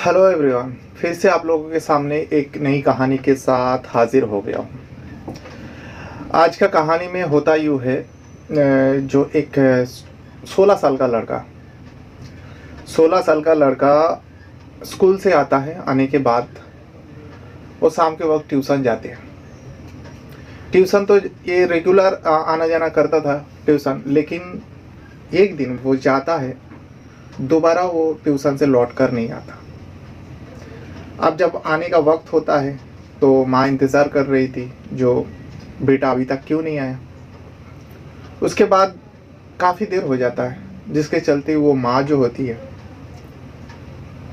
Hello everyone, फिर से आप लोगों के सामने एक नई कहानी के साथ हाजिर हो गया हूँ। आज का कहानी में होता यूँ है, जो एक 16 साल का लड़का 16 साल का लड़का स्कूल से आता है। आने के बाद वो शाम के वक्त ट्यूशन जाते हैं। ट्यूशन तो ये रेगुलर आना जाना करता था ट्यूशन, लेकिन एक दिन वो जाता है, दोबारा वो ट्यूशन से लौट कर नहीं आता। अब जब आने का वक्त होता है तो माँ इंतज़ार कर रही थी, जो बेटा अभी तक क्यों नहीं आया। उसके बाद काफ़ी देर हो जाता है, जिसके चलते वो माँ जो होती है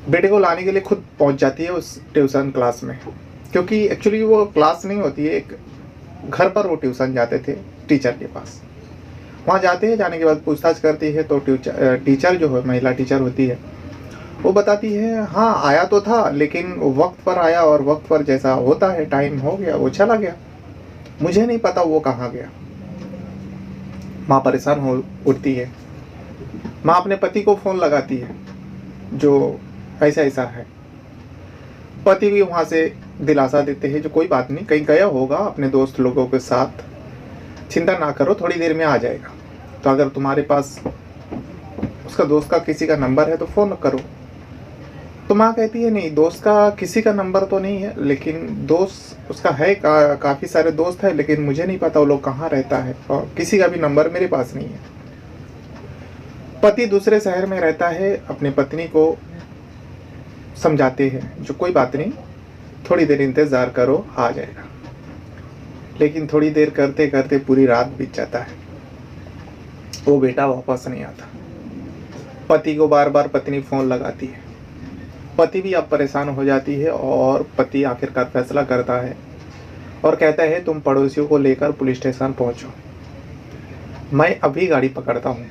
बेटे को लाने के लिए खुद पहुंच जाती है उस ट्यूशन क्लास में, क्योंकि एक्चुअली वो क्लास नहीं होती है, एक घर पर वो ट्यूशन जाते थे टीचर के पास। वहाँ जाते हैं, जाने के बाद पूछताछ करती है तो टीचर जो है, महिला टीचर होती है, वो बताती है हाँ आया तो था, लेकिन वक्त पर आया और वक्त पर जैसा होता है टाइम हो गया वो चला गया, मुझे नहीं पता वो कहाँ गया। माँ परेशान हो उठती है। माँ अपने पति को फ़ोन लगाती है, जो ऐसा ऐसा है। पति भी वहाँ से दिलासा देते हैं, जो कोई बात नहीं, कहीं गया होगा अपने दोस्त लोगों के साथ, चिंता ना करो, थोड़ी देर में आ जाएगा। तो अगर तुम्हारे पास उसका दोस्त का किसी का नंबर है तो फ़ोन करो। तो माँ कहती है नहीं, दोस्त का किसी का नंबर तो नहीं है, लेकिन दोस्त उसका है, काफ़ी सारे दोस्त हैं, लेकिन मुझे नहीं पता वो लोग कहाँ रहता है और किसी का भी नंबर मेरे पास नहीं है। पति दूसरे शहर में रहता है, अपनी पत्नी को समझाते हैं जो कोई बात नहीं, थोड़ी देर इंतज़ार करो, आ जाएगा। लेकिन थोड़ी देर करते करते पूरी रात बीत जाता है, वो बेटा वापस नहीं आता। पति को बार बार पत्नी फ़ोन लगाती है। पति भी अब परेशान हो जाती है और पति आखिरकार फैसला करता है और कहता है तुम पड़ोसियों को लेकर पुलिस स्टेशन पहुंचो, मैं अभी गाड़ी पकड़ता हूं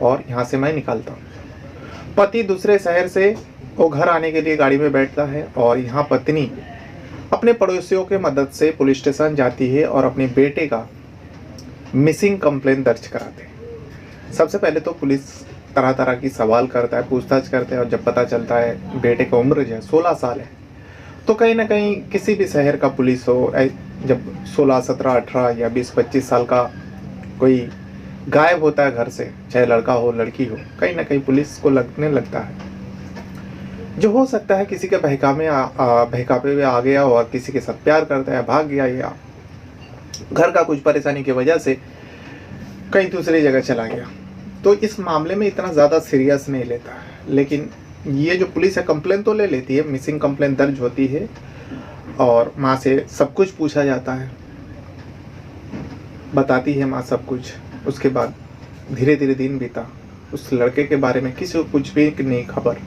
और यहाँ से मैं निकलता हूं। पति दूसरे शहर से वो घर आने के लिए गाड़ी में बैठता है और यहाँ पत्नी अपने पड़ोसियों के मदद से पुलिस स्टेशन जाती है और अपने बेटे का मिसिंग कंप्लेंट दर्ज कराते हैं। सबसे पहले तो पुलिस तरह तरह की सवाल करता है, पूछताछ करते हैं, और जब पता चलता है बेटे की उम्र जो है 16 साल है, तो कहीं ना कहीं किसी भी शहर का पुलिस हो, जब 16, 17, 18 या 20, 25 साल का कोई गायब होता है घर से, चाहे लड़का हो लड़की हो, कहीं ना कहीं पुलिस को लगने लगता है जो हो सकता है किसी के बहकावे में आ गया और किसी के साथ प्यार करता है, भाग गया, या घर का कुछ परेशानी की वजह से कहीं दूसरी जगह चला गया, तो इस मामले में इतना ज़्यादा सीरियस नहीं लेता है। लेकिन ये जो पुलिस है कंप्लेन तो ले लेती है, मिसिंग कंप्लेन दर्ज होती है और माँ से सब कुछ पूछा जाता है, बताती है माँ सब कुछ। उसके बाद धीरे धीरे दिन बीता, उस लड़के के बारे में किसी को कुछ भी नहीं खबर।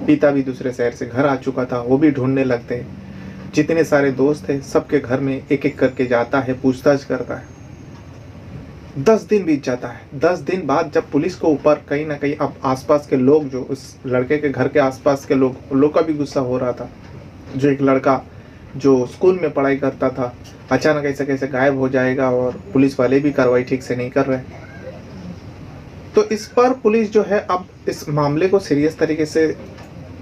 पिता भी दूसरे शहर से घर आ चुका था, वो भी ढूंढने लगते हैं। जितने सारे दोस्त थे सबके घर में एक एक करके जाता है, पूछताछ करता है। 10 दिन बीत जाता है। 10 दिन बाद जब पुलिस को ऊपर कहीं ना कहीं अब आसपास के लोग, जो उस लड़के के घर के आसपास के लोग का भी गुस्सा हो रहा था, जो एक लड़का जो स्कूल में पढ़ाई करता था अचानक ऐसे कैसे गायब हो जाएगा और पुलिस वाले भी कार्रवाई ठीक से नहीं कर रहे। तो इस पर पुलिस जो है अब इस मामले को सीरियस तरीके से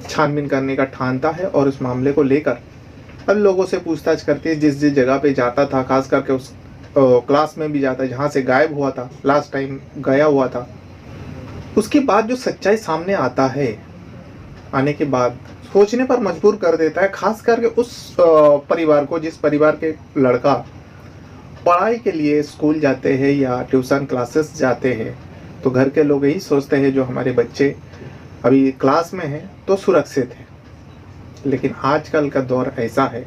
छानबीन करने का ठानता है और उस मामले को लेकर अब लोगों से पूछताछ करती है। जिस जिस जगह पे जाता था, खास करके उस क्लास में भी जाता है जहाँ से गायब हुआ था, लास्ट टाइम गया हुआ था, उसके बाद जो सच्चाई सामने आता है, आने के बाद सोचने पर मजबूर कर देता है, खास करके उस परिवार को जिस परिवार के लड़का पढ़ाई के लिए स्कूल जाते हैं या ट्यूशन क्लासेस जाते हैं, तो घर के लोग यही सोचते हैं जो हमारे बच्चे अभी क्लास में हैं तो सुरक्षित है। लेकिन आजकल का दौर ऐसा है,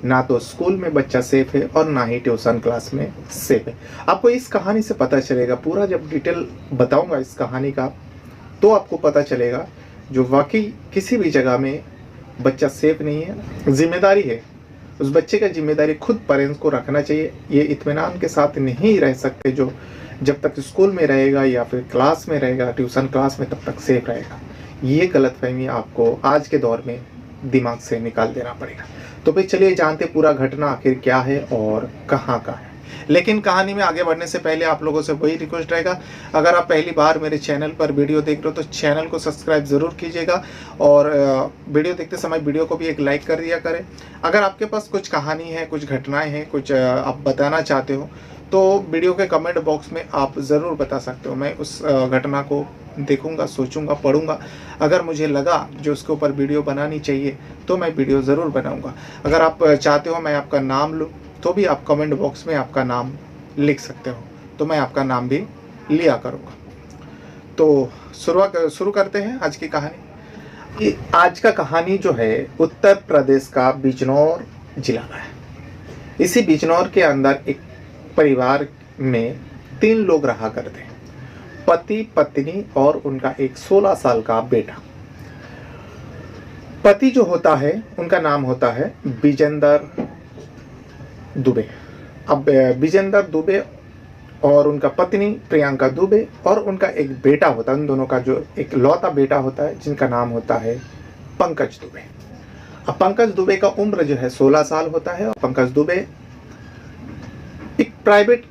ना तो स्कूल में बच्चा सेफ है और ना ही ट्यूशन क्लास में सेफ है। आपको इस कहानी से पता चलेगा, पूरा जब डिटेल बताऊंगा इस कहानी का तो आपको पता चलेगा जो वाकई किसी भी जगह में बच्चा सेफ नहीं है। जिम्मेदारी है, उस बच्चे का जिम्मेदारी खुद पेरेंट्स को रखना चाहिए। ये इत्मीनान के साथ नहीं रह सकते जो जब तक स्कूल में रहेगा या फिर क्लास में रहेगा, ट्यूशन क्लास में, तब तक सेफ रहेगा। ये गलतफहमी आपको आज के दौर में दिमाग से निकाल देना पड़ेगा। तो फिर चलिए जानते पूरा घटना आखिर क्या है और कहाँ का है। लेकिन कहानी में आगे बढ़ने से पहले आप लोगों से वही रिक्वेस्ट रहेगा, अगर आप पहली बार मेरे चैनल पर वीडियो देख रहे हो तो चैनल को सब्सक्राइब ज़रूर कीजिएगा और वीडियो देखते समय वीडियो को भी एक लाइक कर दिया करें। अगर आपके पास कुछ कहानी है, कुछ घटनाएँ हैं, कुछ आप बताना चाहते हो तो वीडियो के कमेंट बॉक्स में आप ज़रूर बता सकते हो। मैं उस घटना को देखूंगा, सोचूंगा, पढ़ूंगा। अगर मुझे लगा जो उसके ऊपर वीडियो बनानी चाहिए तो मैं वीडियो ज़रूर बनाऊंगा। अगर आप चाहते हो मैं आपका नाम लूँ तो भी आप कमेंट बॉक्स में आपका नाम लिख सकते हो, तो मैं आपका नाम भी लिया करूँगा। तो शुरू करते हैं आज की कहानी। आज का कहानी जो है उत्तर प्रदेश का बिजनौर जिला का है। इसी बिजनौर के अंदर एक परिवार में 3 लोग रहा करते हैं, पति, पत्नी और उनका एक 16 साल का बेटा। पति जो होता है उनका नाम होता है विजेंद्र दुबे। अब विजेंद्र दुबे और उनका पत्नी प्रियंका दुबे और उनका एक बेटा होता है, उन दोनों का जो एक लौता बेटा होता है जिनका नाम होता है पंकज दुबे। अब पंकज दुबे का उम्र जो है 16 साल होता है और पंकज दुबे एक प्राइवेट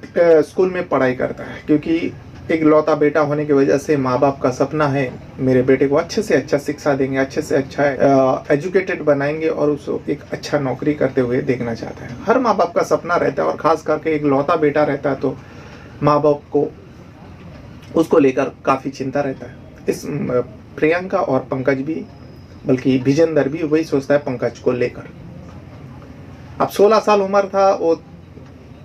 स्कूल में पढ़ाई करता है, क्योंकि एक लौता बेटा होने की वजह से माँ बाप का सपना है मेरे बेटे को अच्छे से अच्छा शिक्षा देंगे, अच्छे से अच्छा एजुकेटेड बनाएंगे और उसको एक अच्छा नौकरी करते हुए देखना चाहता है। हर माँ बाप का सपना रहता है और ख़ास करके एक लौता बेटा रहता है तो माँ बाप को उसको लेकर काफ़ी चिंता रहता है। इस प्रियंका और पंकज भी, बल्कि विजेंद्र भी वही सोचता है पंकज को लेकर। अब 16 साल उम्र था, वो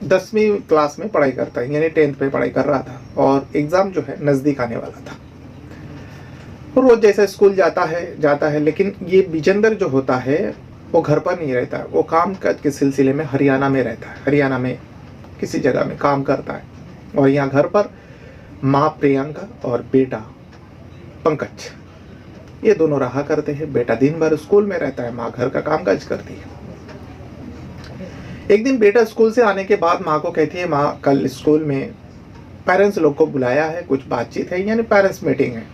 10वीं क्लास में पढ़ाई करता है, यानी 10th पे पढ़ाई कर रहा था और एग्ज़ाम जो है नज़दीक आने वाला था। रोज़ जैसे स्कूल जाता है, लेकिन ये विजेंद्र जो होता है वो घर पर नहीं रहता है, वो काम काज के सिलसिले में हरियाणा में रहता है। हरियाणा में किसी जगह में काम करता है और यहाँ घर पर माँ प्रियंका और बेटा पंकज, ये दोनों रहा करते हैं। बेटा दिन भर स्कूल में रहता है, माँ घर का काम काज करती है। एक दिन बेटा स्कूल से आने के बाद माँ को कहती है, माँ कल स्कूल में पेरेंट्स लोग को बुलाया है, कुछ बातचीत है, यानी पेरेंट्स मीटिंग है।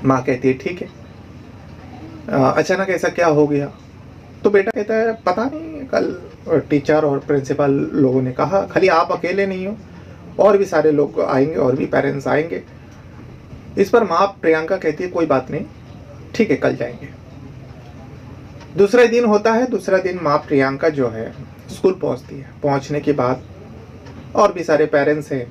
माँ कहती है ठीक है। अचानक ऐसा क्या हो गया? तो बेटा कहता है पता नहीं, कल टीचर और प्रिंसिपल लोगों ने कहा खाली आप अकेले नहीं हो, और भी सारे लोग आएंगे और भी पेरेंट्स आएंगे। इस पर माँ प्रियंका कहती है कोई बात नहीं, ठीक है कल जाएंगे। दूसरा दिन होता है। दूसरा दिन माँ प्रियंका जो है स्कूल पहुंचती है। पहुंचने के बाद और भी सारे पेरेंट्स हैं,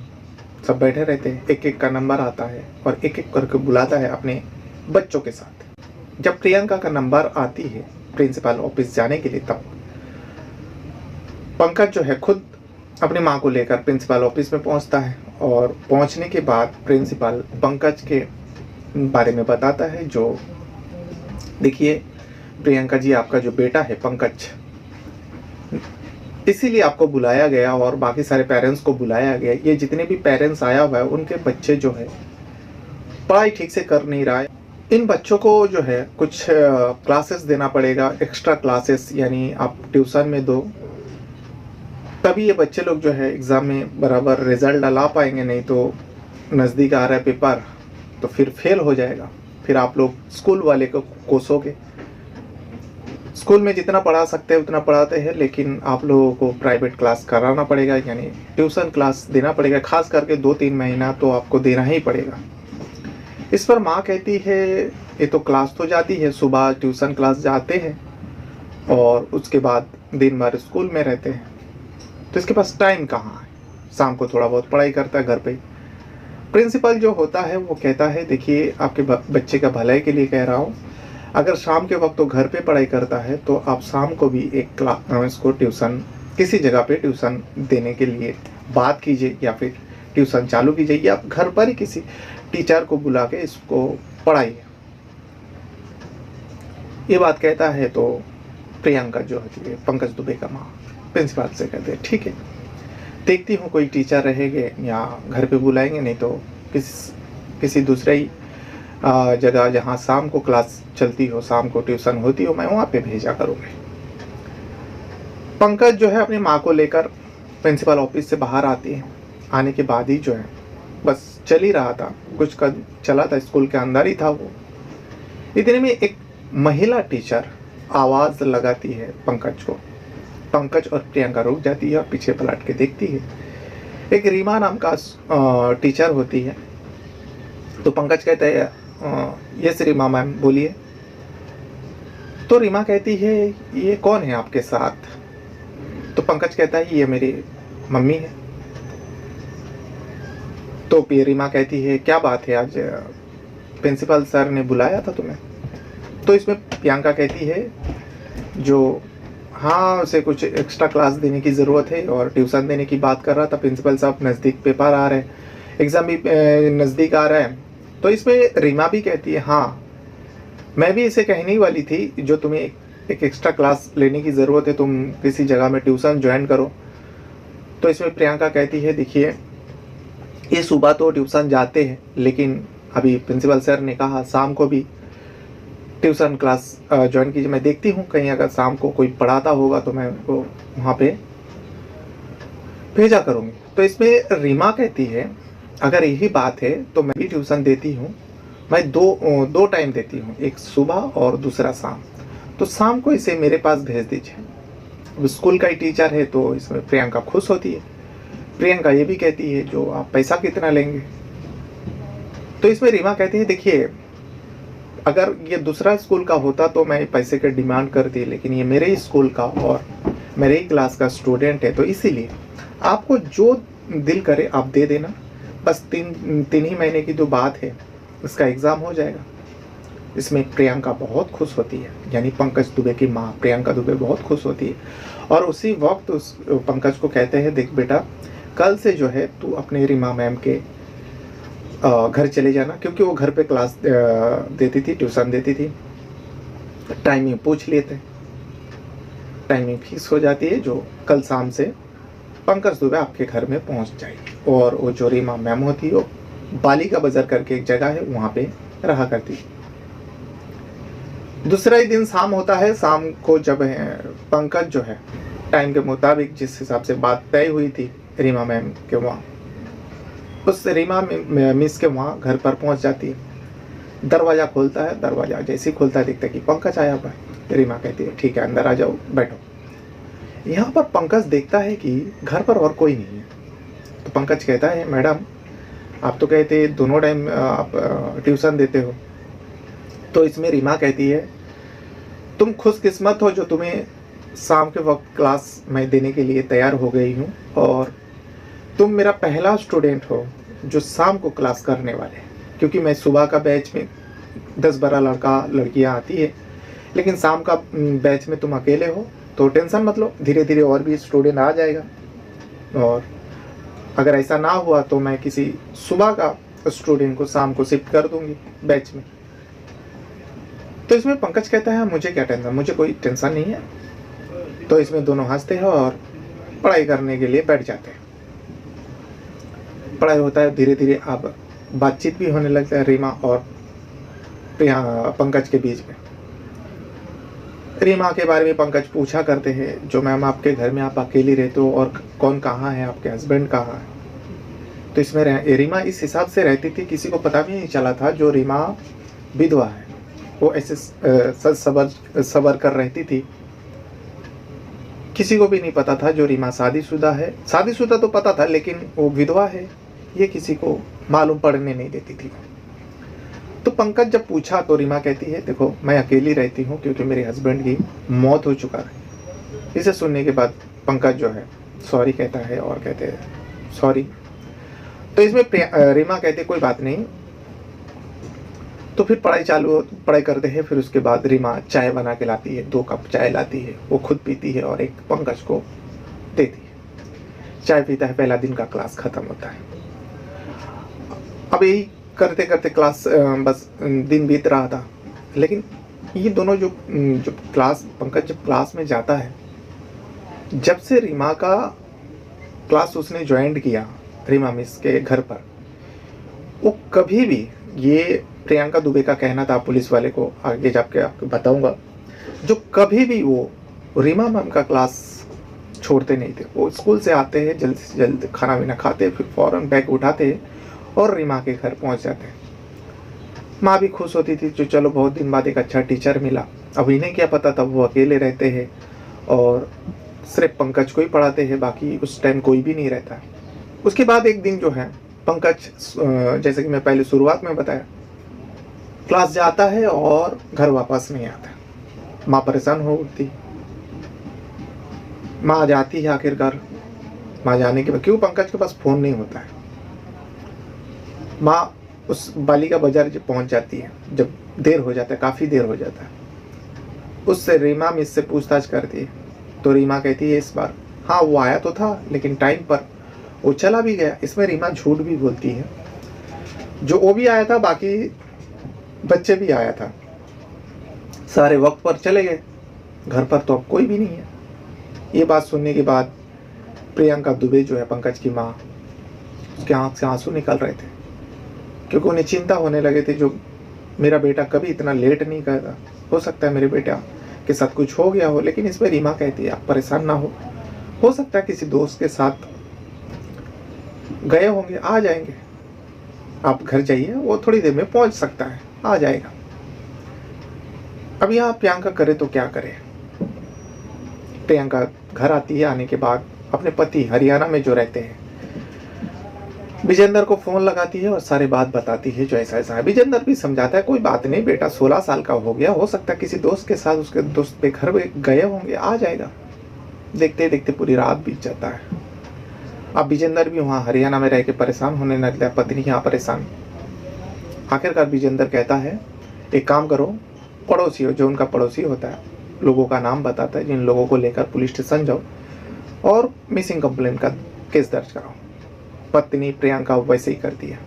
सब बैठे रहते हैं। एक एक का नंबर आता है और एक एक करके बुलाता है अपने बच्चों के साथ। जब प्रियंका का नंबर आती है प्रिंसिपल ऑफिस जाने के लिए, तब पंकज जो है खुद अपनी माँ को लेकर प्रिंसिपल ऑफिस में पहुंचता है और पहुंचने के बाद प्रिंसिपल पंकज के बारे में बताता है। जो देखिए प्रियंका जी, आपका जो बेटा है पंकज, इसीलिए आपको बुलाया गया और बाकी सारे पेरेंट्स को बुलाया गया। ये जितने भी पेरेंट्स आया हुआ है उनके बच्चे जो है पढ़ाई ठीक से कर नहीं रहा है। इन बच्चों को जो है कुछ क्लासेस देना पड़ेगा, एक्स्ट्रा क्लासेस, यानी आप ट्यूशन में दो, तभी ये बच्चे लोग जो है एग्ज़ाम में बराबर रिजल्ट ला पाएंगे। नहीं तो नज़दीक आ रहा है पेपर तो फिर फेल हो जाएगा, फिर आप लोग स्कूल वाले को कोसोगे। स्कूल में जितना पढ़ा सकते हैं उतना पढ़ाते हैं, लेकिन आप लोगों को प्राइवेट क्लास कराना पड़ेगा, यानी ट्यूशन क्लास देना पड़ेगा। खास करके 2-3 महीना तो आपको देना ही पड़ेगा। इस पर माँ कहती है ये तो क्लास तो जाती है, सुबह ट्यूशन क्लास जाते हैं और उसके बाद दिन भर स्कूल में रहते हैं, तो इसके पास टाइम कहाँ है? शाम को थोड़ा बहुत पढ़ाई करता है घर पे। प्रिंसिपल जो होता है वो कहता है देखिए आपके बच्चे का भलाई के लिए कह रहा हूँ, अगर शाम के वक्त तो घर पे पढ़ाई करता है तो आप शाम को भी एक क्लास इसको ट्यूशन किसी जगह पे ट्यूशन देने के लिए बात कीजिए, या फिर ट्यूशन चालू कीजिए, या आप घर पर ही किसी टीचर को बुला के इसको पढ़ाइए। ये बात कहता है तो प्रियंका जो होती है पंकज दुबे का माँ प्रिंसिपल से कहते हैं ठीक है, देखती हूँ कोई टीचर रहेंगे या घर पे बुलाएंगे, नहीं तो किसी दूसरे ही जगह जहाँ शाम को क्लास चलती हो, शाम को ट्यूशन होती हो, मैं वहाँ पे भेजा करूँगी। पंकज जो है अपनी माँ को लेकर प्रिंसिपल ऑफिस से बाहर आती है। आने के बाद ही जो है बस चल ही रहा था, कुछ का चला था, स्कूल के अंदर ही था वो। इतने में एक महिला टीचर आवाज़ लगाती है पंकज को पंकज और प्रियंका रुक जाती है और पीछे पलट के देखती है। एक रीमा नाम का टीचर होती है। तो पंकज कहता है यस रीमा मैम बोलिए। तो रीमा कहती है ये कौन है आपके साथ? तो पंकज कहता है ये मेरी मम्मी है। तो रीमा कहती है क्या बात है, आज प्रिंसिपल सर ने बुलाया था तुम्हें? तो इसमें प्रियंका कहती है जो हाँ उसे कुछ एक्स्ट्रा क्लास देने की ज़रूरत है और ट्यूशन देने की बात कर रहा था प्रिंसिपल साहब, नज़दीक पेपर आ रहे हैं, एग्ज़ाम भी नज़दीक आ रहा है। तो इसमें रीमा भी कहती है हाँ मैं भी इसे कहने ही वाली थी, जो तुम्हें एक एक्स्ट्रा क्लास लेने की ज़रूरत है, तुम किसी जगह में ट्यूशन ज्वाइन करो। तो इसमें प्रियंका कहती है देखिए ये सुबह तो ट्यूशन जाते हैं, लेकिन अभी प्रिंसिपल सर ने कहा शाम को भी ट्यूशन क्लास ज्वाइन कीजिए। मैं देखती हूँ कहीं अगर शाम को कोई पढ़ाता होगा तो मैं उनको वहाँ पे भेजा करूँगी। तो इसमें रीमा कहती है अगर यही बात है तो मैं भी ट्यूशन देती हूँ, मैं दो टाइम देती हूँ, एक सुबह और दूसरा शाम। तो शाम को इसे मेरे पास भेज दीजिए। अब स्कूल का ही टीचर है तो इसमें प्रियंका खुश होती है। प्रियंका ये भी कहती है जो आप पैसा कितना लेंगे? तो इसमें रीमा कहती है देखिए अगर ये दूसरा स्कूल का होता तो मैं पैसे के डिमांड करती, लेकिन ये मेरे ही स्कूल का और मेरे ही क्लास का स्टूडेंट है, तो इसीलिए आपको जो दिल करे आप दे देना। बस तीन ही महीने की जो बात है उसका एग्ज़ाम हो जाएगा। इसमें प्रियंका बहुत खुश होती है, यानी पंकज दुबे की माँ प्रियंका दुबे बहुत खुश होती है और उसी वक्त उस पंकज को कहते हैं देख बेटा कल से जो है तू अपने रीमा मैम के घर चले जाना, क्योंकि वो घर पे क्लास देती थी, ट्यूशन देती थी। टाइमिंग पूछ लेते, टाइमिंग फिक्स हो जाती है जो कल शाम से पंकज दुबे आपके घर में पहुंच जाएगी। और वो जो रीमा मैम होती है वो बालिका बाजार करके एक जगह है वहाँ पे रहा करती। दूसरा ही दिन शाम होता है। शाम को जब पंकज जो है टाइम के मुताबिक जिस हिसाब से बात तय हुई थी रीमा मैम के वहाँ, उस रीमा मिस के वहाँ घर पर पहुँच जाती है। दरवाज़ा खोलता है, दरवाज़ा जैसे ही खोलता है दिखता है कि पंकज आया हुआ है। रीमा कहती है ठीक है अंदर आ जाओ बैठो। यहाँ पर पंकज देखता है कि घर पर और कोई नहीं है। तो पंकज कहता है मैडम आप तो कहते दोनों टाइम आप ट्यूशन देते हो। तो इसमें रीमा कहती है तुम खुशकिस्मत हो जो तुम्हें शाम के वक्त क्लास मैं देने के लिए तैयार हो गई हूँ, और तुम मेरा पहला स्टूडेंट हो जो शाम को क्लास करने वाले हैं, क्योंकि मैं सुबह का बैच में 10-12 लड़कियाँ आती है, लेकिन शाम का बैच में तुम अकेले हो। तो टेंशन मत लो, धीरे धीरे और भी स्टूडेंट आ जाएगा, और अगर ऐसा ना हुआ तो मैं किसी सुबह का स्टूडेंट को शाम को शिफ्ट कर दूंगी बैच में। तो इसमें पंकज कहता है मुझे क्या टेंशन, मुझे कोई टेंशन नहीं है। तो इसमें दोनों हंसते हैं और पढ़ाई करने के लिए बैठ जाते हैं। पढ़ाई होता है, धीरे धीरे अब बातचीत भी होने लगता है रीमा और पंकज के बीच में। रीमा के बारे में पंकज पूछा करते हैं जो मैम आपके घर में आप अकेली रहते हो और कौन कहाँ है, आपके हस्बैंड कहाँ है। तो इसमें रीमा इस हिसाब से रहती थी किसी को पता भी नहीं चला था जो रीमा विधवा है। वो ऐसे सबर कर रहती थी, किसी को भी नहीं पता था जो रीमा शादीशुदा है। शादीशुदा तो पता था लेकिन वो विधवा है ये किसी को मालूम पड़ने नहीं देती थी। तो पंकज जब पूछा तो रीमा कहती है देखो मैं अकेली रहती हूँ क्योंकि मेरे हस्बैंड की मौत हो चुका है। इसे सुनने के बाद पंकज जो है सॉरी कहता है और कहते हैं सॉरी। तो इसमें रीमा कहती कोई बात नहीं। तो फिर पढ़ाई करते हैं। फिर उसके बाद रीमा चाय बना के लाती है, 2 कप चाय लाती है, वो खुद पीती है और एक पंकज को देती है। चाय पीता है, पहला दिन का क्लास खत्म होता है। अब यही करते करते क्लास बस दिन बीत रहा था, लेकिन ये दोनों जो पंकज जब क्लास में जाता है, जब से रीमा का क्लास उसने ज्वाइन किया रीमा मिस के घर पर, वो कभी भी, ये प्रियंका दुबे का कहना था, पुलिस वाले को आगे जाके आपको बताऊंगा, जो कभी भी वो रीमा मैम का क्लास छोड़ते नहीं थे। वो स्कूल से आते हैं, जल्द से जल्द खाना वाना खाते, फिर फ़ौरन बैग उठाते हैं और रीमा के घर पहुंच जाते हैं। माँ भी खुश होती थी जो चलो बहुत दिन बाद एक अच्छा टीचर मिला। अब इन्हें क्या पता था वो अकेले रहते हैं और सिर्फ पंकज को ही पढ़ाते हैं, बाकी उस टाइम कोई भी नहीं रहता है। उसके बाद एक दिन जो है पंकज, जैसे कि मैं पहले शुरुआत में बताया, क्लास जाता है और घर वापस नहीं आता। माँ परेशान हो उठती, माँ जाती है आखिरकार। माँ जाने के बाद, क्यों पंकज के पास फ़ोन नहीं होता है, माँ उस बालिका बाजार जब पहुंच जाती है, जब देर हो जाता है, काफ़ी देर हो जाता है, उससे रीमा मिस से पूछताछ करती है। तो रीमा कहती है इस बार हाँ वो आया तो था, लेकिन टाइम पर वो चला भी गया। इसमें रीमा झूठ भी बोलती है। जो वो भी आया था, बाकी बच्चे भी आया था, सारे वक्त पर चले गए, घर पर तो अब कोई भी नहीं है। ये बात सुनने के बाद प्रियंका दुबे जो है पंकज की माँ, उसके आँख से आंसू निकल रहे थे, क्योंकि उन्हें चिंता होने लगे थे, जो मेरा बेटा कभी इतना लेट नहीं करता, हो सकता है मेरे बेटा के साथ कुछ हो गया हो। लेकिन इस पर रीमा कहती है आप परेशान ना हो सकता है किसी दोस्त के साथ गए होंगे, आ जाएंगे, आप घर जाइए, वो थोड़ी देर में पहुंच सकता है, आ जाएगा। अब यहाँ प्रियंका करे तो क्या करे। प्रियंका घर आती है, आने के बाद अपने पति हरियाणा में जो रहते हैं विजेंद्र को फ़ोन लगाती है और सारी बात बताती है जो ऐसा ऐसा है। विजेंद्र भी समझाता है कोई बात नहीं बेटा, 16 साल का हो गया, हो सकता है किसी दोस्त के साथ उसके दोस्त पे घर गए होंगे, आ जाएगा। देखते देखते पूरी रात बीत जाता है। अब विजेंद्र भी वहाँ हरियाणा में रह के परेशान होने लगता है, पत्नी यहाँ परेशान। आखिरकार विजेंद्र कहता है एक काम करो, पड़ोसी हो, जो उनका पड़ोसी होता है, लोगों का नाम बताता है, जिन लोगों को लेकर पुलिस स्टेशन जाओ और मिसिंग कंप्लेंट का केस दर्ज कराओ। पत्नी प्रियंका वैसे ही करती है,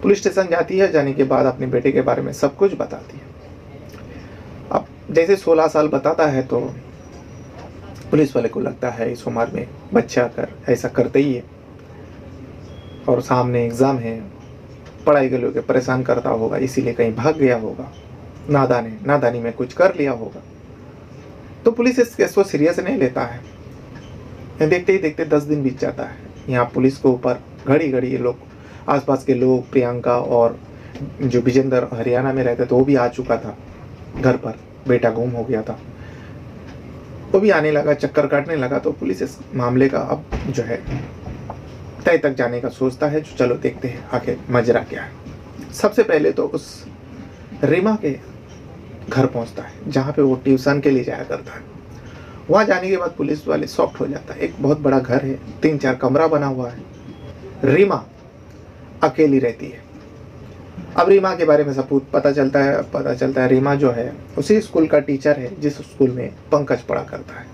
पुलिस स्टेशन जाती है, जाने के बाद अपने बेटे के बारे में सब कुछ बताती है। अब जैसे 16 साल बताता है तो पुलिस वाले को लगता है इस उम्र में बच्चा कर ऐसा करते ही है, और सामने एग्ज़ाम है, पढ़ाई के लोग परेशान करता होगा, इसीलिए कहीं भाग गया होगा, नादानी में कुछ कर लिया होगा। तो पुलिस इस केस को सीरियस नहीं लेता है। देखते ही देखते 10 दिन बीत जाता है। यहाँ पुलिस को ऊपर घड़ी घड़ी ये लोग, आसपास के लोग, प्रियंका और जो विजेंद्र हरियाणा में रहते थे वो भी आ चुका था घर पर, बेटा गुम हो गया था, वो भी आने लगा, चक्कर काटने लगा। तो पुलिस इस मामले का अब जो है तय तक जाने का सोचता है, जो चलो देखते हैं आखिर मजरा क्या है। सबसे पहले तो उस रीमा के घर पहुंचता है जहाँ पे वो ट्यूशन के लिए जाया करता है। वहाँ जाने के बाद पुलिस वाले शॉक्ड हो जाता है। एक बहुत बड़ा घर है, 3-4 कमरा बना हुआ है, रीमा अकेली रहती है। अब रीमा के बारे में सब पता चलता है रीमा जो है उसी स्कूल का टीचर है जिस स्कूल में पंकज पढ़ा करता है।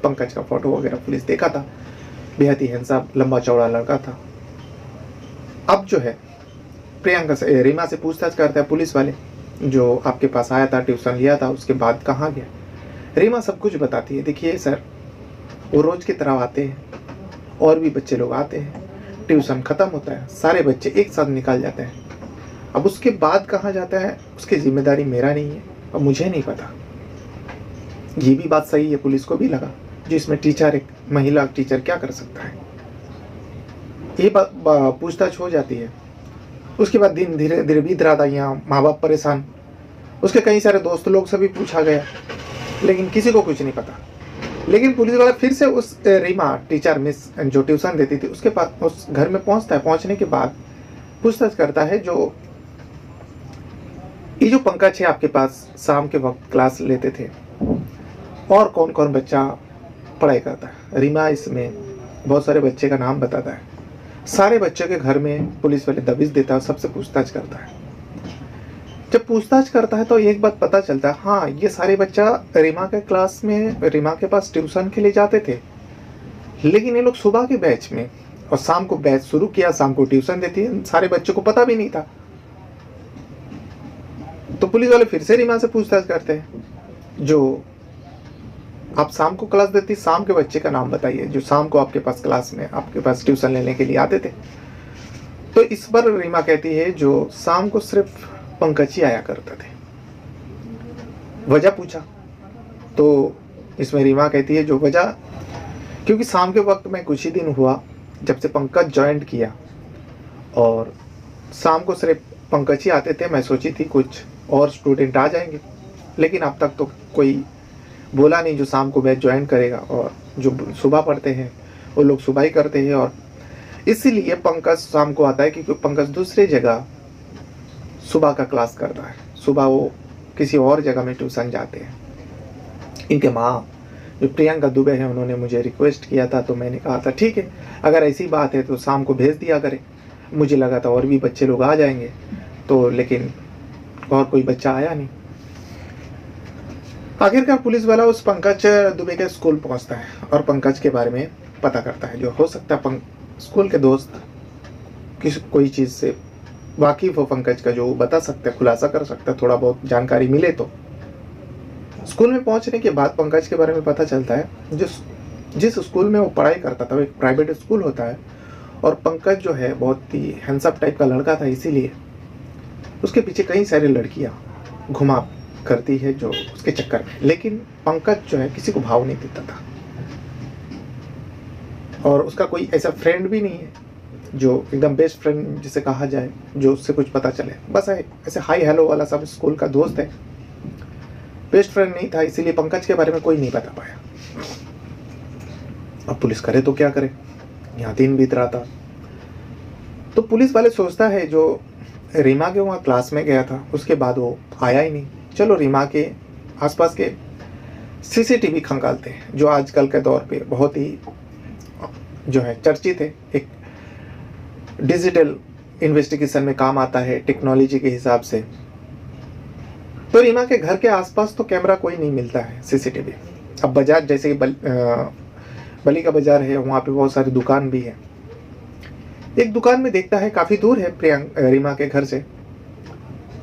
पंकज का फोटो वगैरह पुलिस देखा था, बेहद ही हैंडसम लंबा चौड़ा लड़का था। अब जो है प्रियंका से, रीमा से पूछताछ करता है पुलिस वाले, जो आपके पास आया था, ट्यूशन लिया था, उसके बाद कहाँ गया। रीमा सब कुछ बताती है। देखिए सर, वो रोज़ की तरह आते हैं, और भी बच्चे लोग आते हैं, ट्यूशन ख़त्म होता है, सारे बच्चे एक साथ निकल जाते हैं। अब उसके बाद कहाँ जाता है उसकी जिम्मेदारी मेरा नहीं है और मुझे नहीं पता। ये भी बात सही है, पुलिस को भी लगा, जो इसमें टीचर, एक महिला टीचर क्या कर सकता है। ये पूछताछ हो जाती है। उसके बाद दिन धीरे धीरे बीत रहा था। यहाँ माँ बाप परेशान, उसके कई सारे दोस्त लोग से भी पूछा गया, लेकिन किसी को कुछ नहीं पता। लेकिन पुलिस वाला फिर से उस रीमा टीचर मिस जो ट्यूशन देती थी उसके पास, उस घर में पहुंचता है। पहुंचने के बाद पूछताछ करता है, जो ये जो पंकज है आपके पास शाम के वक्त क्लास लेते थे, और कौन कौन बच्चा पढ़ाई करता है। रीमा इसमें बहुत सारे बच्चे का नाम बताता है। सारे बच्चों के घर में पुलिस वाले दबिश देता है और सबसे पूछताछ करता है। जब पूछताछ करता है तो एक बात पता चलता है, हाँ ये सारे बच्चा रीमा के क्लास में, रीमा के पास ट्यूशन के लिए जाते थे, लेकिन ये लोग सुबह के बैच में और शाम को बैच शुरू किया, शाम को ट्यूशन देती है, सारे बच्चों को पता भी नहीं था। तो पुलिस वाले फिर से रीमा से पूछताछ करते हैं, जो आप शाम को क्लास देती, शाम के बच्चे का नाम बताइए जो शाम को आपके पास क्लास में, आपके पास ट्यूशन लेने के लिए आते थे। तो इस पर रीमा कहती है जो शाम को सिर्फ पंकज ही आया करते थे। वजह पूछा तो इसमें रीमा कहती है जो वजह, क्योंकि शाम के वक्त में कुछ ही दिन हुआ जब से पंकज ज्वाइन किया, और शाम को सिर्फ पंकज ही आते थे। मैं सोची थी कुछ और स्टूडेंट आ जाएंगे, लेकिन अब तक तो कोई बोला नहीं जो शाम को बैच ज्वाइन करेगा, और जो सुबह पढ़ते हैं वो लोग सुबह ही करते हैं। और इसीलिए पंकज शाम को आता है क्योंकि पंकज दूसरी जगह सुबह का क्लास करता है। सुबह वो किसी और जगह में ट्यूशन जाते हैं। इनके माँ जो प्रियंका दुबे है उन्होंने मुझे रिक्वेस्ट किया था, तो मैंने कहा था ठीक है, अगर ऐसी बात है तो शाम को भेज दिया करें। मुझे लगा था और भी बच्चे लोग आ जाएंगे, तो लेकिन और कोई बच्चा आया नहीं। आखिरकार पुलिस वाला उस पंकज दुबे के स्कूल पहुंचता है और पंकज के बारे में पता करता है। जो हो सकता है स्कूल के दोस्त किसी कोई चीज़ से वाकिफ हो पंकज का, जो बता सकते हैं, खुलासा कर सकता है, थोड़ा बहुत जानकारी मिले तो। स्कूल में पहुंचने के बाद पंकज के बारे में पता चलता है जिस स्कूल में वो पढ़ाई करता था वो एक प्राइवेट स्कूल होता है, और पंकज जो है बहुत ही हैंडसम टाइप का लड़का था, इसीलिए उसके पीछे कई सारी लड़कियां घुमा करती है जो उसके चक्कर में। लेकिन पंकज जो है किसी को भाव नहीं देता था, और उसका कोई ऐसा फ्रेंड भी नहीं है जो एकदम बेस्ट फ्रेंड जिसे कहा जाए, जो उससे कुछ पता चले। बस ऐसे हाई हेलो वाला सब स्कूल का दोस्त है, बेस्ट फ्रेंड नहीं था, इसीलिए पंकज के बारे में कोई नहीं बता पाया। अब पुलिस करे तो क्या करे, यहाँ दिन बीत रहा था। तो पुलिस वाले सोचता है जो रीमा के वहाँ क्लास में गया था उसके बाद वो आया ही नहीं, चलो रीमा के आसपास के सीसीटीवी खंगालते हैं, जो आजकल के दौर पे बहुत ही जो है चर्चित है, एक डिजिटल इन्वेस्टिगेशन में काम आता है टेक्नोलॉजी के हिसाब से। तो रीमा के घर के आसपास तो कैमरा कोई नहीं मिलता है सीसीटीवी। अब बाजार जैसे बली का बाजार है, वहाँ पे बहुत सारी दुकान भी है। एक दुकान में देखता है काफ़ी दूर है रीमा के घर से,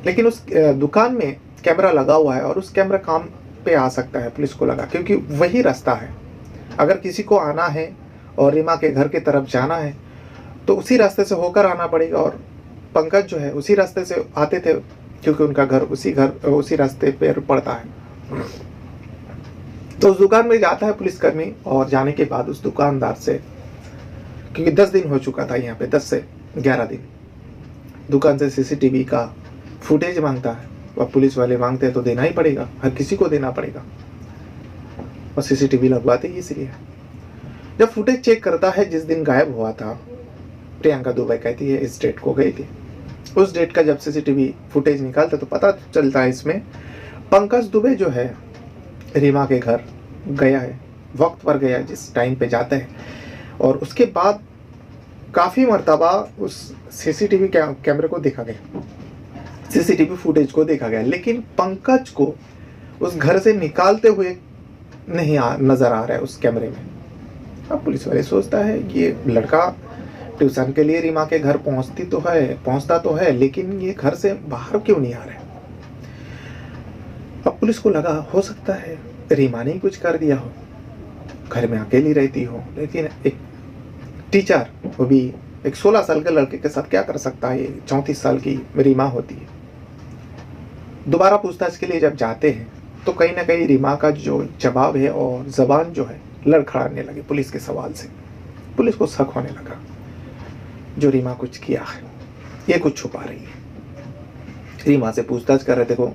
लेकिन उस दुकान में कैमरा लगा हुआ है और उस कैमरा काम पे आ सकता है, पुलिस को लगा, क्योंकि वही रास्ता है। अगर किसी को आना है और रीमा के घर की तरफ जाना है तो उसी रास्ते से होकर आना पड़ेगा, और पंकज जो है उसी रास्ते से आते थे क्योंकि उनका घर उसी रास्ते पर पड़ता है। तो उस दुकान में जाता है पुलिसकर्मी, और जाने के बाद उस दुकानदार से, क्योंकि 10 दिन हो चुका था यहाँ पे, 10 से 11 दिन, दुकान से सीसीटीवी का फुटेज मांगता है। और पुलिस वाले मांगते हैं तो देना ही पड़ेगा, हर किसी को देना पड़ेगा, और सीसीटीवी लगवाते ही इसलिए। जब फुटेज चेक करता है, जिस दिन गायब हुआ था प्रियंका दुबे कहती है इस डेट को गई थी, उस डेट का जब सीसीटीवी फुटेज निकालता तो पता चलता है इसमें पंकज दुबे जो है रीमा के घर गया है, वक्त पर गया जिस टाइम पे जाता है। और उसके बाद काफ़ी मर्तबा उस सीसीटीवी कैमरे को देखा गया, सीसीटीवी फुटेज को देखा गया, लेकिन पंकज को उस घर से निकालते हुए नहीं नज़र आ रहा है उस कैमरे में। अब पुलिस वाले सोचता है ये लड़का ट्यूशन के लिए रीमा के घर पहुंचता तो है, लेकिन ये घर से बाहर क्यों नहीं आ रहा है। अब पुलिस को लगा हो सकता है रीमा ने ही कुछ कर दिया हो, घर में अकेली रहती हो, लेकिन एक टीचर, वो भी एक 16 साल के लड़के के साथ क्या कर सकता है, ये 34 साल की रीमा होती है। दोबारा पूछताछ के लिए जब जाते हैं तो कहीं ना कहीं रीमा का जो जवाब है और जबान जो है लड़खड़ाने लगे पुलिस के सवाल से। पुलिस को शक होने लगा जो रीमा कुछ किया है, ये कुछ छुपा रही है। रीमा से पूछताछ कर रहे, देखो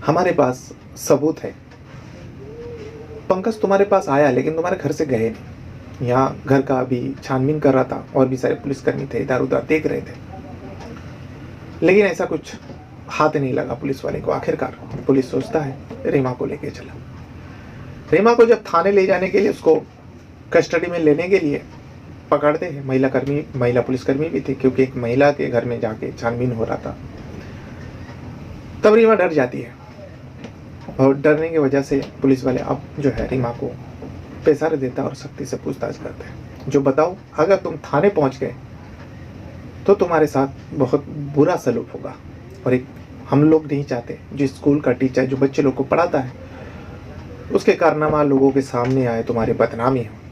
हमारे पास सबूत है, पंकज तुम्हारे पास आया लेकिन तुम्हारे घर से गए नहीं। यहाँ घर का अभी छानबीन कर रहा था, और भी सारे पुलिसकर्मी थे, इधर उधर देख रहे थे, लेकिन ऐसा कुछ हाथ नहीं लगा पुलिस वाले को। आखिरकार पुलिस सोचता है रीमा को लेके चला। रीमा को जब थाने ले जाने के लिए, उसको कस्टडी में लेने के लिए पकड़ते हैं, महिला पुलिसकर्मी भी थी, क्योंकि एक महिला के घर में जाके छानबीन हो रहा था। तब रीमा डर जाती है, और डरने की वजह से पुलिस वाले अब जो है रीमा को पेशारे देता और सख्ती से पूछताछ करते हैं, जो बताओ अगर तुम थाने पहुंच गए तो तुम्हारे साथ बहुत बुरा सलूक होगा, और एक हम लोग नहीं चाहते जो स्कूल का टीचर जो बच्चे लोग को पढ़ाता है उसके कारनामा लोगों के सामने आए, तुम्हारी बदनामी हो।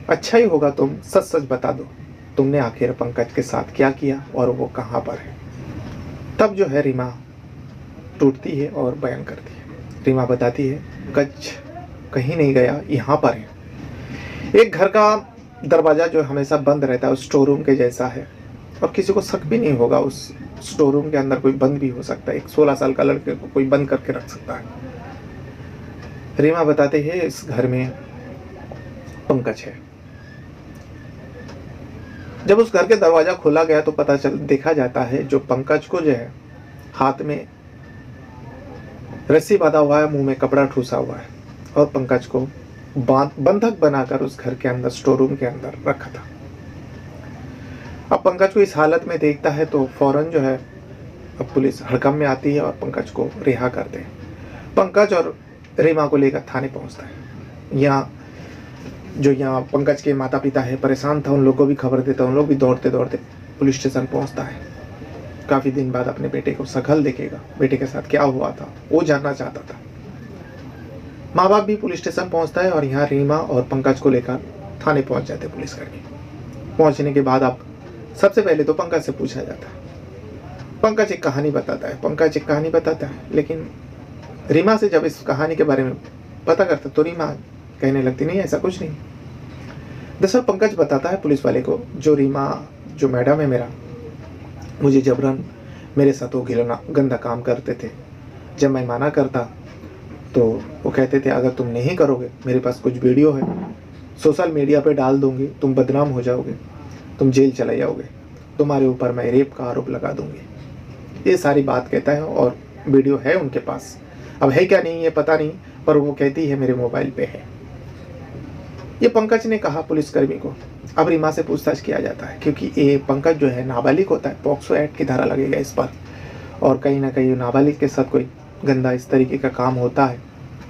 अच्छा ही होगा तुम सच सच बता दो, तुमने आखिर पंकज के साथ क्या किया और वो कहाँ पर है। तब जो है रीमा टूटती है और बयान करती है। रीमा बताती है पंकज कहीं नहीं गया, यहाँ पर है। एक घर का दरवाज़ा जो हमेशा बंद रहता है, उस स्टोर रूम के जैसा है, और किसी को शक भी नहीं होगा उस स्टोर रूम के अंदर कोई बंद भी हो सकता है। एक 16 साल का लड़के को कोई बंद करके रख सकता है। रीमा बताते हैं इस घर में पंकज है। जब उस घर के दरवाजा खोला गया तो देखा जाता है जो पंकज को जो है हाथ में रस्सी बांधा हुआ है, मुंह में कपड़ा ठूसा हुआ है और पंकज को बंधक बनाकर उस घर के अंदर स्टोर रूम के अंदर रखा था। अब पंकज को इस हालत में देखता है तो फौरन जो है अब पुलिस हड़कंप में आती है और पंकज को रिहा करते हैं। पंकज और रीमा को लेकर थाने पहुंचता है। यहाँ पंकज के माता पिता है परेशान था, उन लोगों को भी खबर देता, उन लोग भी दौड़ते दौड़ते पुलिस स्टेशन पहुंचता है। काफ़ी दिन बाद अपने बेटे को शकल देखेगा, बेटे के साथ क्या हुआ था वो जानना चाहता था। माँ बाप भी पुलिस स्टेशन पहुंचता है और यहाँ रीमा और पंकज को लेकर थाने पहुंच जाते पुलिसकर्मी। पहुंचने के बाद अब सबसे पहले तो पंकज से पूछा जाता है। पंकज एक कहानी बताता है, लेकिन रीमा से जब इस कहानी के बारे में पता करता तो रीमा कहने लगती नहीं ऐसा कुछ नहीं। दरअसल पंकज बताता है पुलिस वाले को जो रीमा जो मैडम है मेरा, मुझे जबरन मेरे साथ वो घिनौना गंदा काम करते थे। जब मैं मना करता तो वो कहते थे अगर तुम नहीं करोगे, मेरे पास कुछ वीडियो है, सोशल मीडिया पे डाल दूंगी, तुम बदनाम हो जाओगे, तुम जेल चले जाओगे, तुम्हारे ऊपर मैं रेप का आरोप लगा दूंगी। ये सारी बात कहता है और वीडियो है उनके पास। अब है क्या नहीं है पता नहीं, पर वो कहती है मेरे मोबाइल पे है। ये पंकज ने कहा पुलिसकर्मी को। अब रीमा से पूछताछ किया जाता है क्योंकि ये पंकज जो है नाबालिग होता है, पॉक्सो एक्ट की धारा लगेगा इस पर, और कहीं ना कहीं नाबालिग के साथ कोई गंदा इस तरीके का काम होता है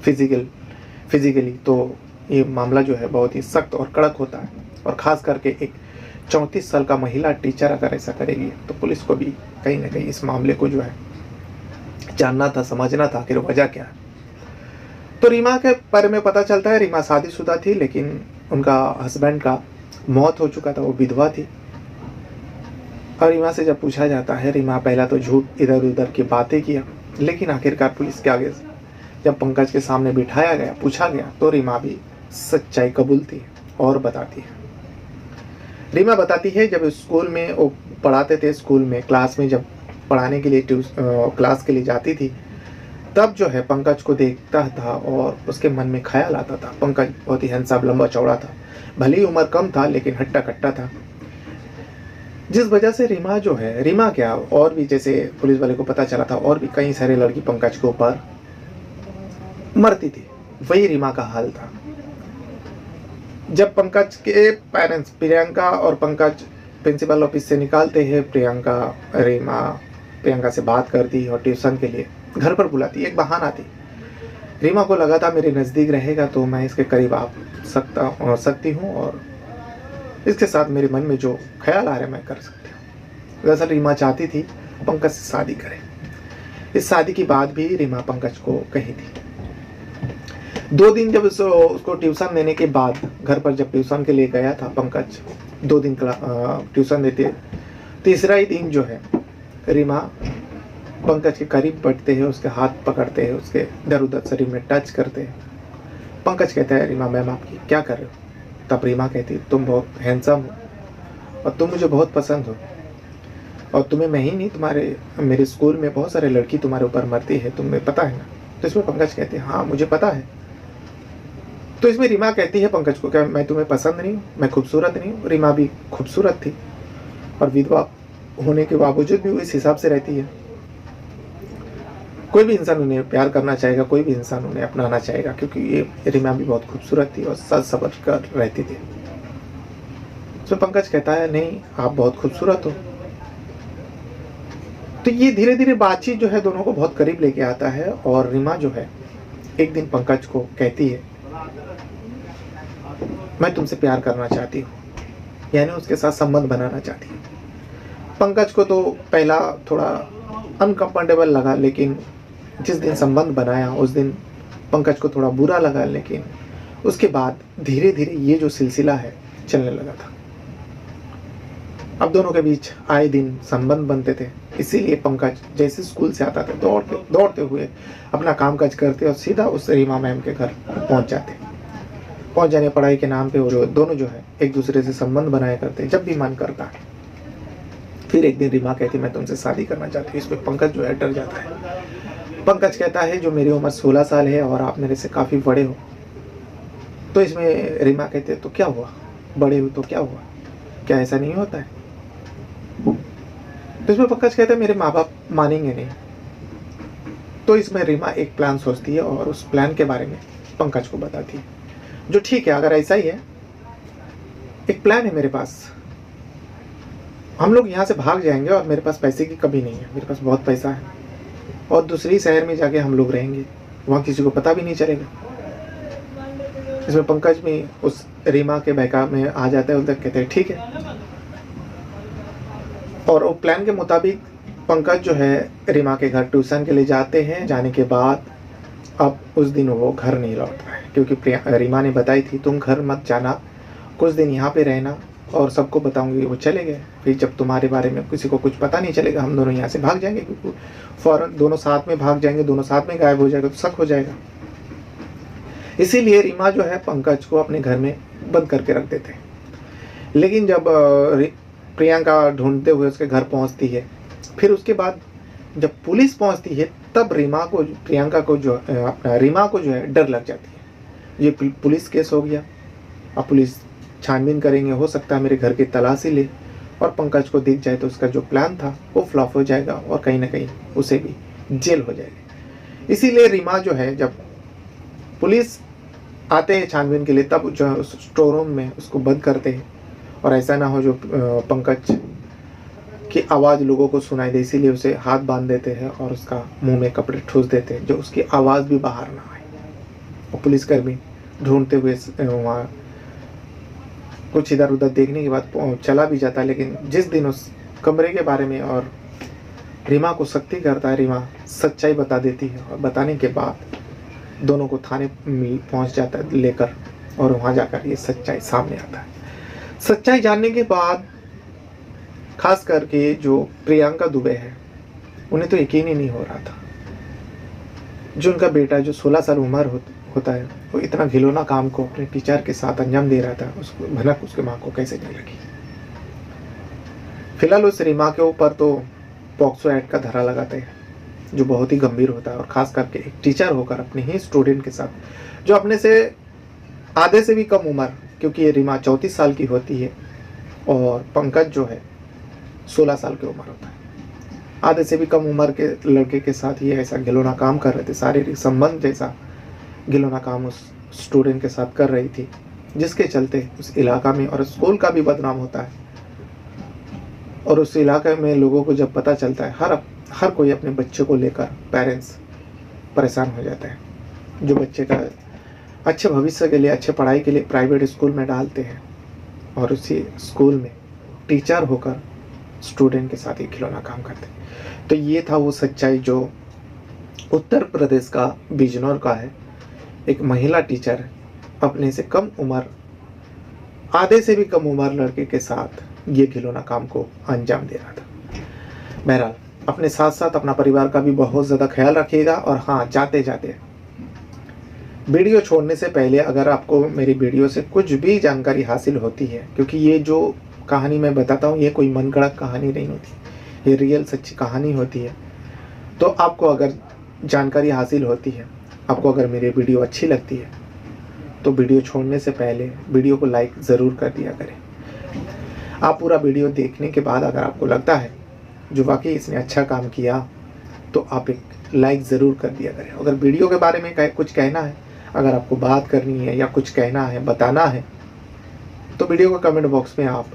फिजिकली, तो ये मामला जो है बहुत ही सख्त और कड़क होता है। और ख़ास करके एक 34 साल का महिला टीचर अगर ऐसा करेगी तो पुलिस को भी कहीं ना कहीं इस मामले को जो है जानना था, समझना था कि वजह क्या है। तो रीमा के बारे में पता चलता है रीमा शादीशुदा थी, लेकिन उनका हस्बैंड का मौत हो चुका था, वो विधवा थी। और रीमा से जब पूछा जाता है, रीमा पहला तो झूठ इधर उधर की बातें किया, लेकिन आखिरकार पुलिस के आगे जब पंकज के सामने बिठाया गया, पूछा गया, तो रीमा भी सच्चाई कबूलती है और बताती है। रीमा बताती है जब स्कूल में वो पढ़ाते थे, स्कूल में क्लास में जब पढ़ाने के लिए क्लास के लिए जाती थी, तब जो है पंकज को देखता था और उसके मन में ख्याल आता था। पंकज बहुत ही हैंडसम, लंबा चौड़ा था, भले ही उम्र कम था लेकिन हट्टा कट्टा था, जिस वजह से रीमा जो है, रीमा क्या और भी जैसे पुलिस वाले को पता चला था और भी कई सारे लड़की पंकज के ऊपर मरती थी, वही रीमा का हाल था। जब पंकज के पेरेंट्स प्रियंका और पंकज प्रिंसिपल ऑफिस से निकालते हैं, प्रियंका से बात करती और ट्यूशन के लिए घर पर बुलाती, एक बहाना थी। रीमा को लगा था मेरे नज़दीक रहेगा तो मैं इसके करीब आ सकती हूँ और इसके साथ मेरे मन में जो ख्याल आ रहे मैं कर सकती हूँ। दरअसल रीमा चाहती थी पंकज से शादी करे। इस शादी की बात भी रीमा पंकज को कही थी। 2 दिन जब उसको ट्यूशन देने के बाद, घर पर जब ट्यूशन के लिए गया था पंकज, 2 दिन ट्यूशन देते, तीसरा ही दिन जो है रीमा पंकज के करीब बैठते हैं, उसके हाथ पकड़ते हैं, उसके इधर उधर शरीर में टच करते हैं। पंकज कहता है रीमा मैम आप क्या कर रहे हो? तब रीमा कहती तुम बहुत हैंडसम हो और तुम मुझे बहुत पसंद हो, और तुम्हें मैं ही नहीं, मेरे स्कूल में बहुत सारे लड़की तुम्हारे ऊपर मरती है, तुम्हें पता है ना? तो इसमें पंकज कहते हैं हाँ मुझे पता है। तो इसमें रीमा कहती है पंकज को क्या मैं तुम्हें पसंद नहीं हूँ, मैं खूबसूरत नहीं हूँ? रीमा भी खूबसूरत थी और विधवा होने के बावजूद भी वो इस हिसाब से रहती है। कोई भी इंसान उन्हें प्यार करना चाहेगा, कोई भी इंसान उन्हें अपनाना चाहेगा, क्योंकि ये रीमा भी बहुत खूबसूरत थी और सज सबर कर रहती थी। तो पंकज कहता है नहीं आप बहुत खूबसूरत हो। तो ये धीरे धीरे बातचीत जो है दोनों को बहुत करीब लेके आता है और रीमा जो है एक दिन पंकज को कहती है मैं तुमसे प्यार करना चाहती हूँ, यानी उसके साथ संबंध बनाना चाहती हूँ। पंकज को तो पहला थोड़ा अनकंफर्टेबल लगा, लेकिन जिस दिन संबंध बनाया उस दिन पंकज को थोड़ा बुरा लगा, लेकिन उसके बाद धीरे धीरे ये जो सिलसिला है चलने लगा था। अब दोनों के बीच आए दिन संबंध बनते थे, इसीलिए पंकज जैसे स्कूल से आता था दौड़ते हुए अपना कामकाज करते और सीधा उस रीमा मैम के घर पहुंच जाते। पहुंच जाने पढ़ाई के नाम पे वो दोनों जो है एक दूसरे से संबंध बनाया करते जब भी मन करता है। फिर एक दिन रीमा कहती मैं तुमसे शादी करना चाहती हूँ। इसमें पंकज जो है डर जाता है पंकज कहता है जो मेरी उम्र 16 साल है और आप मेरे से काफ़ी बड़े हो। तो इसमें रीमा कहते तो क्या हुआ, बड़े हो तो क्या हुआ, क्या ऐसा नहीं होता है? तो इसमें पंकज कहता है मेरे माँ बाप मानेंगे नहीं। तो इसमें रीमा एक प्लान सोचती है और उस प्लान के बारे में पंकज को बताती है, जो ठीक है अगर ऐसा ही है, एक प्लान है मेरे पास, हम लोग यहाँ से भाग जाएंगे और मेरे पास पैसे की कमी नहीं है, मेरे पास बहुत पैसा है और दूसरी शहर में जाके हम लोग रहेंगे, वहाँ किसी को पता भी नहीं चलेगा। इसमें पंकज भी उस रीमा के बहकाव में आ जाता है, उधर कहते हैं ठीक है। और वो प्लान के मुताबिक पंकज जो है रीमा के घर ट्यूशन के लिए जाते हैं। जाने के बाद अब उस दिन वो घर नहीं लौट रहा है, क्योंकि रीमा ने बताई थी तुम घर मत जाना, कुछ दिन यहाँ पे रहना और सबको बताऊंगी। वो चले गए। फिर जब तुम्हारे बारे में किसी को कुछ पता नहीं चलेगा, हम दोनों यहाँ से भाग जाएंगे, क्योंकि फौरन दोनों साथ में भाग जाएंगे, दोनों साथ में गायब हो जाएगा तो शक हो जाएगा। इसीलिए रीमा जो है पंकज को अपने घर में बंद करके रख देते हैं। लेकिन जब प्रियंका ढूंढते हुए उसके घर पहुंचती है, फिर उसके बाद जब पुलिस पहुंचती है, तब रीमा को जो है डर लग जाती है। ये पुलिस केस हो गया, अब पुलिस छानबीन करेंगे, हो सकता है मेरे घर की तलाशी ले और पंकज को दिख जाए तो उसका जो प्लान था वो फ्लॉप हो जाएगा और कहीं ना कहीं उसे भी जेल हो जाएगी। इसीलिए रीमा जो है, जब पुलिस आते हैं छानबीन के लिए, तब जो है उस स्टोर रूम में उसको बंद करते हैं और ऐसा ना हो जो पंकज की आवाज़ लोगों को सुनाई दे, इसीलिए उसे हाथ बांध देते हैं और उसका मुंह में कपड़े ठूस देते हैं, जो उसकी आवाज़ भी बाहर ना आए। और पुलिसकर्मी ढूंढते हुए वहाँ कुछ इधर उधर देखने के बाद चला भी जाता है। लेकिन जिस दिन उस कमरे के बारे में और रीमा को सख्ती करता है, रीमा सच्चाई बता देती है और बताने के बाद दोनों को थाने में पहुंच जाता है लेकर, और वहाँ जाकर ये सच्चाई सामने आता है। सच्चाई जानने के बाद खास करके जो प्रियंका दुबे है, उन्हें तो यकीन ही नहीं हो रहा था, जो उनका बेटा जो 16 साल उम्र होता है, वो इतना घिनौना काम को अपने टीचर के साथ अंजाम दे रहा था, उसको भनक उसके माँ को कैसे नहीं लगी। फिलहाल उस रीमा के ऊपर तो पॉक्सो एक्ट का धारा लगाते हैं, जो बहुत ही गंभीर होता है। और ख़ास करके एक टीचर होकर अपने ही स्टूडेंट के साथ, जो अपने से आधे से भी कम उम्र, क्योंकि ये रीमा 34 साल की होती है और पंकज जो है 16 साल की उम्र होता है, आधे से भी कम उम्र के लड़के के साथ ये ऐसा घिनौना काम कर रहे थे, शारीरिक संबंध जैसा घिनौना काम उस स्टूडेंट के साथ कर रही थी, जिसके चलते उस इलाका में और स्कूल का भी बदनाम होता है। और उस इलाके में लोगों को जब पता चलता है, हर कोई अपने बच्चे को लेकर पेरेंट्स परेशान हो जाते हैं, जो बच्चे का अच्छे भविष्य के लिए, अच्छे पढ़ाई के लिए प्राइवेट स्कूल में डालते हैं और उसी स्कूल में टीचर होकर स्टूडेंट के साथ ही खिलौना काम करते हैं। तो ये था वो सच्चाई जो उत्तर प्रदेश का बिजनौर का है। एक महिला टीचर अपने से कम उम्र, आधे से भी कम उम्र लड़के के साथ ये खिलौना काम को अंजाम दे रहा था। बहरहाल अपने साथ साथ अपना परिवार का भी बहुत ज़्यादा ख्याल रखिएगा। और हाँ, जाते जाते वीडियो छोड़ने से पहले अगर आपको मेरी वीडियो से कुछ भी जानकारी हासिल होती है, क्योंकि ये जो कहानी मैं बताता हूँ ये कोई मनगढ़ंत कहानी नहीं होती, ये रियल सच्ची कहानी होती है। तो आपको अगर जानकारी हासिल होती है, आपको अगर मेरी वीडियो अच्छी लगती है, तो वीडियो छोड़ने से पहले वीडियो को लाइक ज़रूर कर दिया करें। आप पूरा वीडियो देखने के बाद अगर आपको लगता है जो वाकई इसने अच्छा काम किया, तो आप एक लाइक ज़रूर कर दिया करें। अगर वीडियो के बारे में कुछ कहना है, अगर आपको बात करनी है या कुछ कहना है, बताना है, तो वीडियो को कमेंट बॉक्स में आप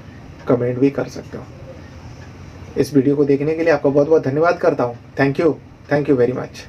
कमेंट भी कर सकते हो। इस वीडियो को देखने के लिए आपका बहुत बहुत धन्यवाद करता हूँ। Thank you very much.